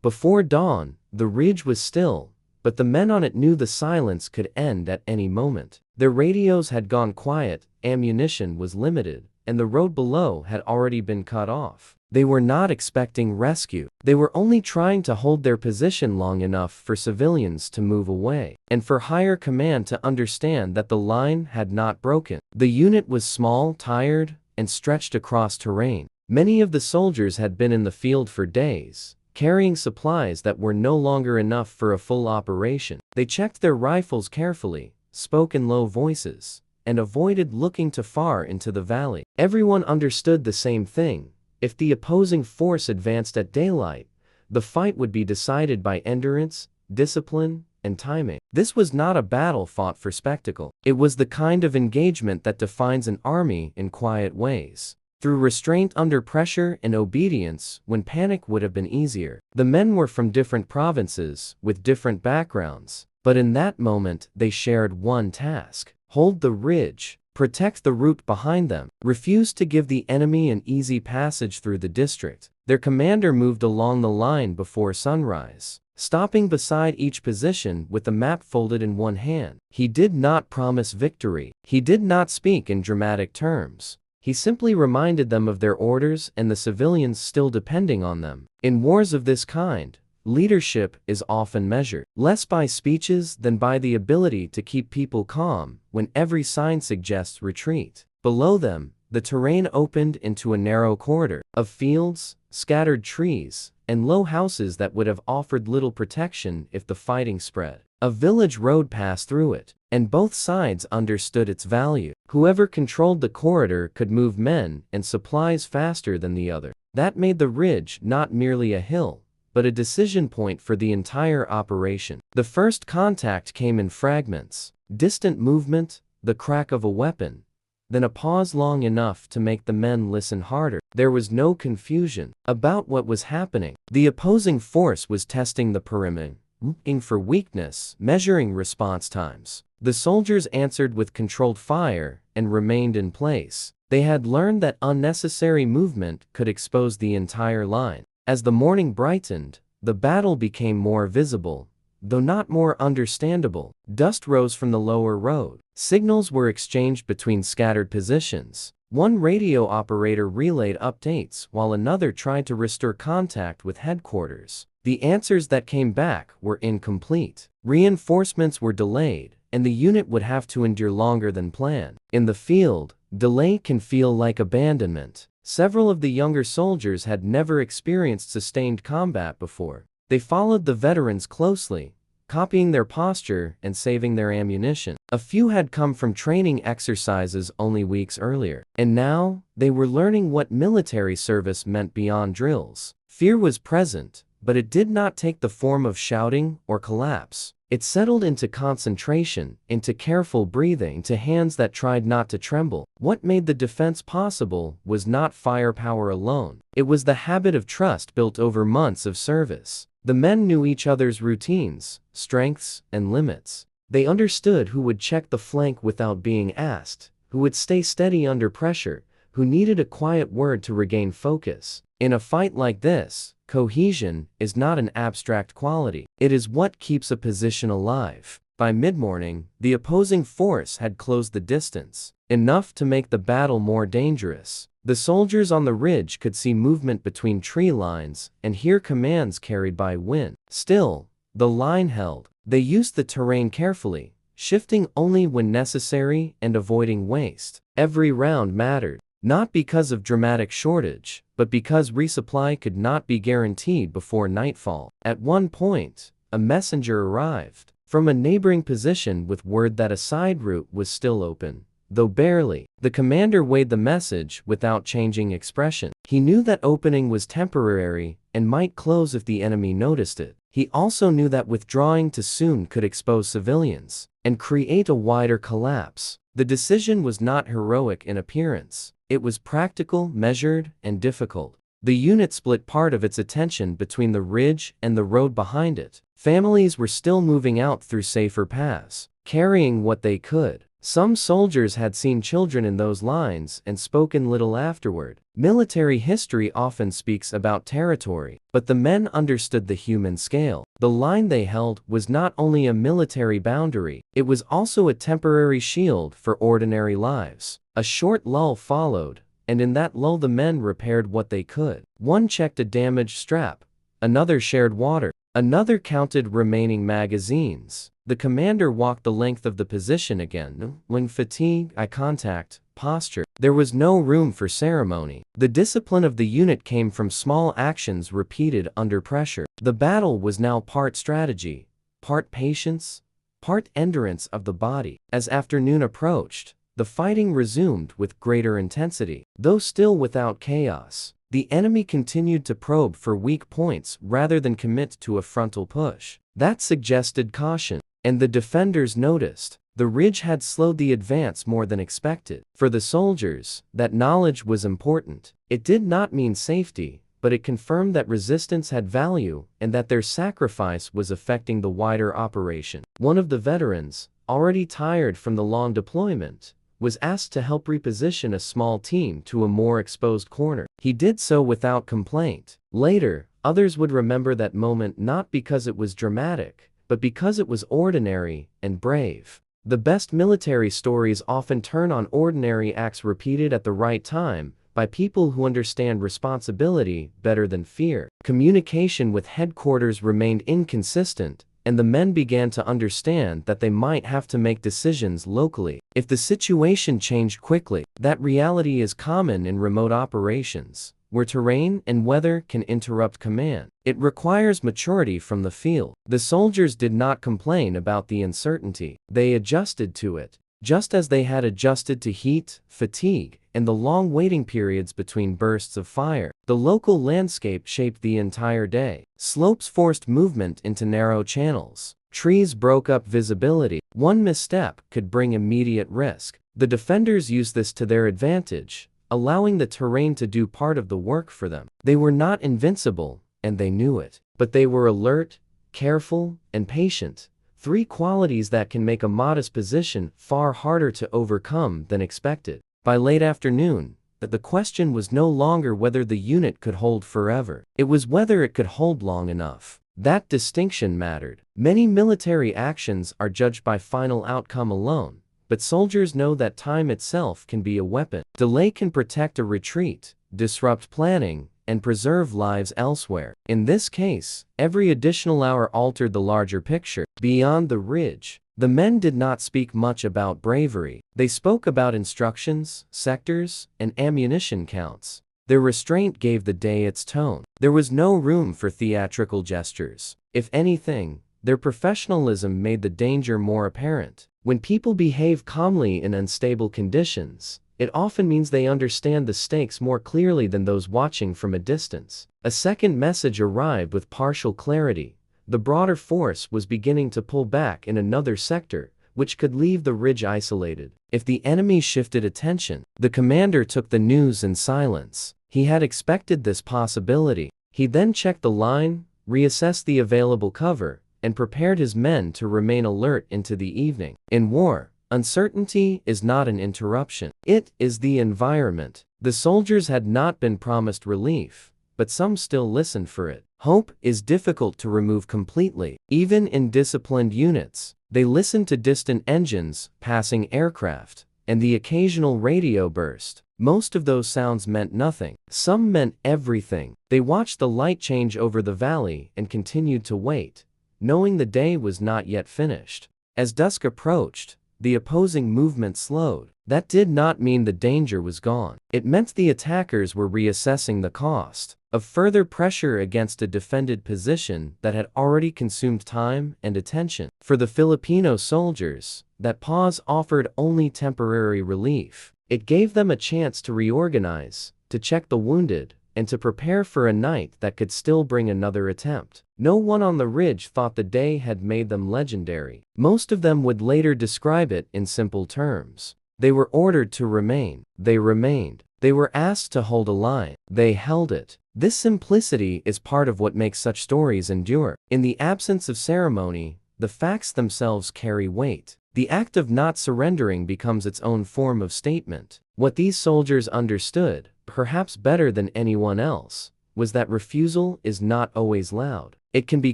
Before dawn, the ridge was still, but the men on it knew the silence could end at any moment. Their radios had gone quiet, ammunition was limited, and the road below had already been cut off. They were not expecting rescue. They were only trying to hold their position long enough for civilians to move away, and for higher command to understand that the line had not broken. The unit was small, tired, and stretched across terrain. Many of the soldiers had been in the field for days, carrying supplies that were no longer enough for a full operation. They checked their rifles carefully, spoke in low voices, and avoided looking too far into the valley. Everyone understood the same thing. If the opposing force advanced at daylight, the fight would be decided by endurance, discipline, and timing. This was not a battle fought for spectacle. It was the kind of engagement that defines an army in quiet ways. Through restraint under pressure and obedience when panic would have been easier. The men were from different provinces, with different backgrounds, but in that moment they shared one task: hold the ridge, protect the route behind them, refuse to give the enemy an easy passage through the district. Their commander moved along the line before sunrise, stopping beside each position with the map folded in one hand. He did not promise victory. He did not speak in dramatic terms. He simply reminded them of their orders and the civilians still depending on them. In wars of this kind, leadership is often measured less by speeches than by the ability to keep people calm when every sign suggests retreat. Below them, the terrain opened into a narrow corridor of fields, scattered trees, and low houses that would have offered little protection if the fighting spread. A village road passed through it, and both sides understood its value. Whoever controlled the corridor could move men and supplies faster than the other. That made the ridge not merely a hill, but a decision point for the entire operation. The first contact came in fragments: distant movement, the crack of a weapon, then a pause long enough to make the men listen harder. There was no confusion about what was happening. The opposing force was testing the perimeter, looking for weakness, measuring response times. The soldiers answered with controlled fire and remained in place. They had learned that unnecessary movement could expose the entire line. As the morning brightened, the battle became more visible, though not more understandable. Dust rose from the lower road. Signals were exchanged between scattered positions. One radio operator relayed updates while another tried to restore contact with headquarters. The answers that came back were incomplete. Reinforcements were delayed, and the unit would have to endure longer than planned. In the field, delay can feel like abandonment. Several of the younger soldiers had never experienced sustained combat before. They followed the veterans closely, copying their posture and saving their ammunition. A few had come from training exercises only weeks earlier, and now they were learning what military service meant beyond drills. Fear was present, but it did not take the form of shouting or collapse. It settled into concentration, into careful breathing, into hands that tried not to tremble. What made the defense possible was not firepower alone. It was the habit of trust built over months of service. The men knew each other's routines, strengths, and limits. They understood who would check the flank without being asked, who would stay steady under pressure, who needed a quiet word to regain focus. In a fight like this, cohesion is not an abstract quality. It is what keeps a position alive. By mid-morning, the opposing force had closed the distance, enough to make the battle more dangerous. The soldiers on the ridge could see movement between tree lines and hear commands carried by wind. Still, the line held. They used the terrain carefully, shifting only when necessary and avoiding waste. Every round mattered, not because of dramatic shortage, but because resupply could not be guaranteed before nightfall. At one point, a messenger arrived from a neighboring position with word that a side route was still open, though barely. The commander weighed the message without changing expression. He knew that opening was temporary and might close if the enemy noticed it. He also knew that withdrawing too soon could expose civilians and create a wider collapse. The decision was not heroic in appearance. It was practical, measured, and difficult. The unit split part of its attention between the ridge and the road behind it. Families were still moving out through safer paths. carrying what they could. Some soldiers had seen children in those lines and spoken little afterward. Military history often speaks about territory, but the men understood the human scale. The line they held was not only a military boundary, it was also a temporary shield for ordinary lives. A short lull followed, and in that lull the men repaired what they could. One checked a damaged strap, another shared water, another counted remaining magazines. The commander walked the length of the position again, when fatigue, eye contact, posture. There was no room for ceremony. The discipline of the unit came from small actions repeated under pressure. The battle was now part strategy, part patience, part endurance of the body. As afternoon approached, the fighting resumed with greater intensity, though still without chaos. The enemy continued to probe for weak points rather than commit to a frontal push. That suggested caution, and the defenders noticed. The ridge had slowed the advance more than expected. For the soldiers, that knowledge was important. It did not mean safety, but it confirmed that resistance had value and that their sacrifice was affecting the wider operation. One of the veterans, already tired from the long deployment, was asked to help reposition a small team to a more exposed corner. He did so without complaint. Later, others would remember that moment not because it was dramatic, but because it was ordinary and brave. The best military stories often turn on ordinary acts repeated at the right time by people who understand responsibility better than fear. Communication with headquarters remained inconsistent, and the men began to understand that they might have to make decisions locally. If the situation changed quickly, that reality is common in remote operations, where terrain and weather can interrupt command. It requires maturity from the field. The soldiers did not complain about the uncertainty. They adjusted to it, just as they had adjusted to heat, fatigue, and the long waiting periods between bursts of fire. The local landscape shaped the entire day. Slopes forced movement into narrow channels. Trees broke up visibility. One misstep could bring immediate risk. The defenders used this to their advantage, allowing the terrain to do part of the work for them. They were not invincible, and they knew it. But they were alert, careful, and patient. Three qualities that can make a modest position far harder to overcome than expected. By late afternoon, the question was no longer whether the unit could hold forever. It was whether it could hold long enough. That distinction mattered. Many military actions are judged by final outcome alone, but soldiers know that time itself can be a weapon. Delay can protect a retreat, disrupt planning, and preserve lives elsewhere. In this case, every additional hour altered the larger picture. Beyond the ridge, the men did not speak much about bravery. They spoke about instructions, sectors, and ammunition counts. Their restraint gave the day its tone. There was no room for theatrical gestures. If anything, their professionalism made the danger more apparent. When people behave calmly in unstable conditions, it often means they understand the stakes more clearly than those watching from a distance. A second message arrived with partial clarity. The broader force was beginning to pull back in another sector, which could leave the ridge isolated. If the enemy shifted attention, the commander took the news in silence. He had expected this possibility. He then checked the line, reassessed the available cover, and prepared his men to remain alert into the evening. In war, uncertainty is not an interruption. It is the environment. The soldiers had not been promised relief, but some still listened for it. Hope is difficult to remove completely. Even in disciplined units, they listened to distant engines, passing aircraft, and the occasional radio burst. Most of those sounds meant nothing. Some meant everything. They watched the light change over the valley and continued to wait, knowing the day was not yet finished. As dusk approached, the opposing movement slowed. That did not mean the danger was gone. It meant the attackers were reassessing the cost of further pressure against a defended position that had already consumed time and attention. For the Filipino soldiers, that pause offered only temporary relief. It gave them a chance to reorganize, to check the wounded, and to prepare for a night that could still bring another attempt. No one on the ridge thought the day had made them legendary. Most of them would later describe it in simple terms. They were ordered to remain. They remained. They were asked to hold a line. They held it. This simplicity is part of what makes such stories endure. In the absence of ceremony, the facts themselves carry weight. The act of not surrendering becomes its own form of statement. What these soldiers understood, perhaps better than anyone else, was that refusal is not always loud. It can be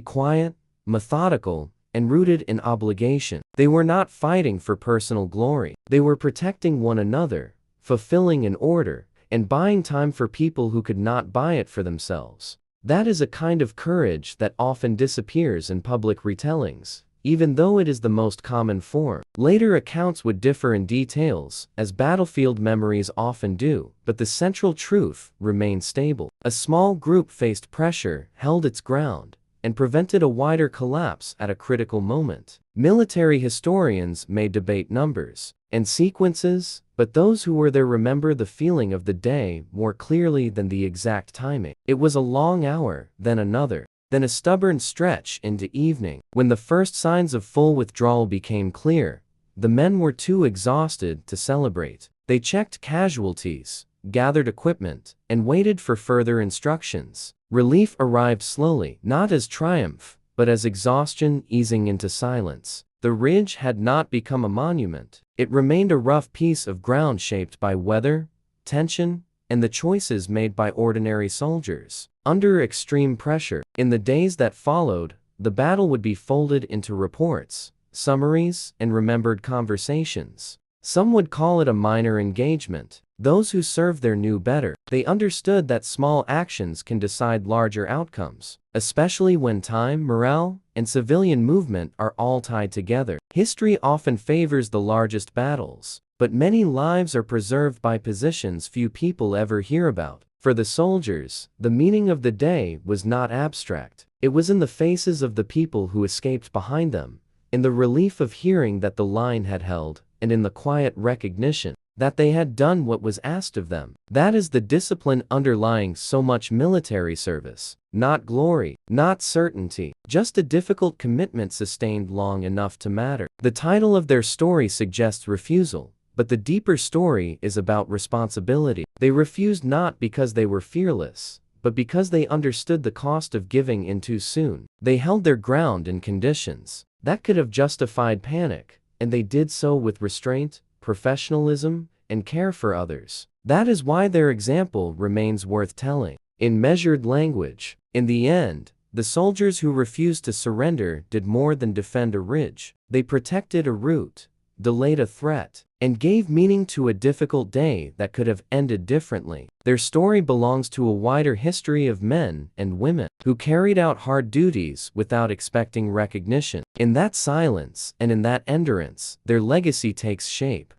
quiet, methodical, and rooted in obligation. They were not fighting for personal glory. They were protecting one another, fulfilling an order, and buying time for people who could not buy it for themselves. That is a kind of courage that often disappears in public retellings, even though it is the most common form. Later accounts would differ in details, as battlefield memories often do, but the central truth remained stable. A small group faced pressure, held its ground, and prevented a wider collapse at a critical moment. Military historians may debate numbers and sequences, but those who were there remember the feeling of the day more clearly than the exact timing. It was a long hour, then another, then a stubborn stretch into evening. When the first signs of full withdrawal became clear, the men were too exhausted to celebrate. They checked casualties, gathered equipment, and waited for further instructions. Relief arrived slowly, not as triumph, but as exhaustion easing into silence. The ridge had not become a monument. It remained a rough piece of ground shaped by weather, tension, and the choices made by ordinary soldiers. Under extreme pressure, in the days that followed, the battle would be folded into reports, summaries, and remembered conversations. Some would call it a minor engagement. Those who served there knew better. They understood that small actions can decide larger outcomes, especially when time, morale, and civilian movement are all tied together. History often favors the largest battles, but many lives are preserved by positions few people ever hear about. For the soldiers, the meaning of the day was not abstract. It was in the faces of the people who escaped behind them, in the relief of hearing that the line had held, and in the quiet recognition that they had done what was asked of them. That is the discipline underlying so much military service. Not glory, not certainty, just a difficult commitment sustained long enough to matter. The title of their story suggests refusal, but the deeper story is about responsibility. They refused not because they were fearless, but because they understood the cost of giving in too soon. They held their ground in conditions that could have justified panic, and they did so with restraint, professionalism, and care for others. That is why their example remains worth telling. In measured language, in the end, the soldiers who refused to surrender did more than defend a ridge. They protected a route, delayed a threat, and gave meaning to a difficult day that could have ended differently. Their story belongs to a wider history of men and women who carried out hard duties without expecting recognition. In that silence and in that endurance, their legacy takes shape.